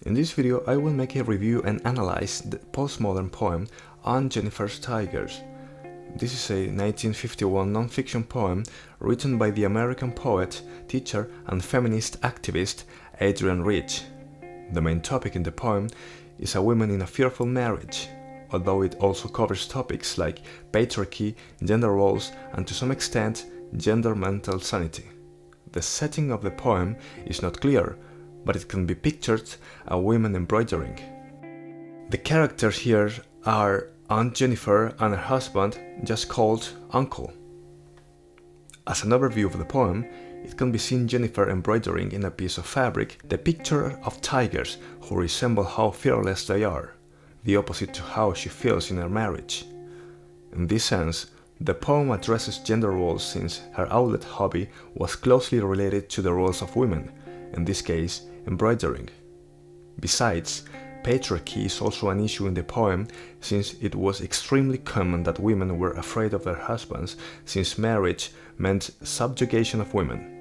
In this video I will make a review and analyze the postmodern poem On Jennifer's Tigers. This is a 1951 non-fiction poem written by the American poet, teacher and feminist activist Adrienne Rich. The main topic in the poem is a woman in a fearful marriage, although it also covers topics like patriarchy, gender roles, and to some extent, gender mental sanity. The setting of the poem is not clear, but it can be pictured a woman embroidering. The characters here are Aunt Jennifer and her husband, just called Uncle. As an overview of the poem, it can be seen Jennifer embroidering in a piece of fabric the picture of tigers who resemble how fearless they are, the opposite to how she feels in her marriage. In this sense, the poem addresses gender roles since her outlet hobby was closely related to the roles of women, in this case, embroidering. Besides, patriarchy is also an issue in the poem since it was extremely common that women were afraid of their husbands since marriage meant subjugation of women.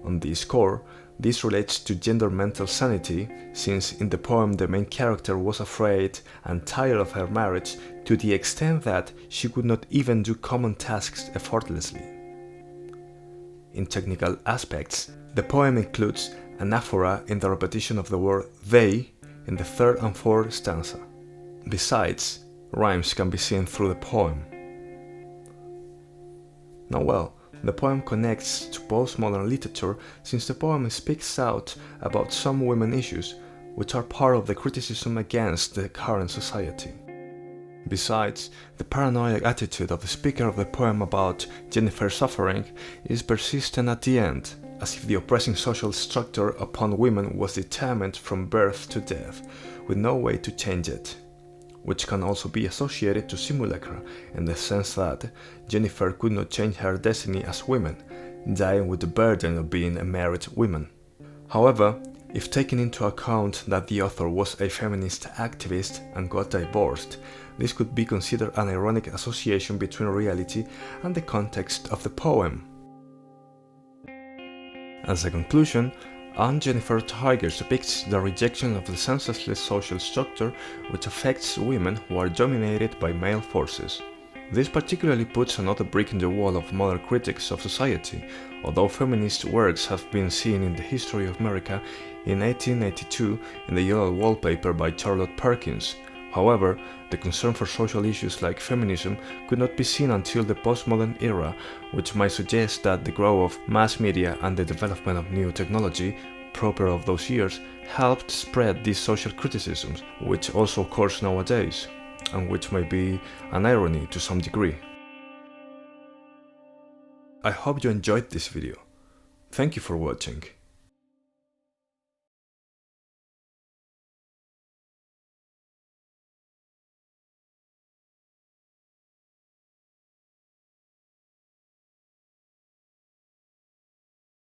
On this score, this relates to gender mental sanity since in the poem the main character was afraid and tired of her marriage to the extent that she could not even do common tasks effortlessly. In technical aspects, the poem includes anaphora in the repetition of the word they in the third and fourth stanza. Besides, rhymes can be seen through the poem. Now the poem connects to postmodern literature since the poem speaks out about some women issues, which are part of the criticism against the current society. Besides, the paranoid attitude of the speaker of the poem about Jennifer's suffering is persistent at the end, as if the oppressing social structure upon women was determined from birth to death, with no way to change it, which can also be associated to simulacra in the sense that Jennifer could not change her destiny as woman, dying with the burden of being a married woman. However, if taken into account that the author was a feminist activist and got divorced, this could be considered an ironic association between reality and the context of the poem. As a conclusion, Aunt Jennifer's Tigers depicts the rejection of the senseless social structure which affects women who are dominated by male forces. This particularly puts another brick in the wall of modern critics of society, although feminist works have been seen in the history of America in 1882 in the Yellow Wallpaper by Charlotte Perkins. However, the concern for social issues like feminism could not be seen until the postmodern era, which might suggest that the growth of mass media and the development of new technology, proper of those years, helped spread these social criticisms, which also occurs nowadays, and which may be an irony to some degree. I hope you enjoyed this video. Thank you for watching.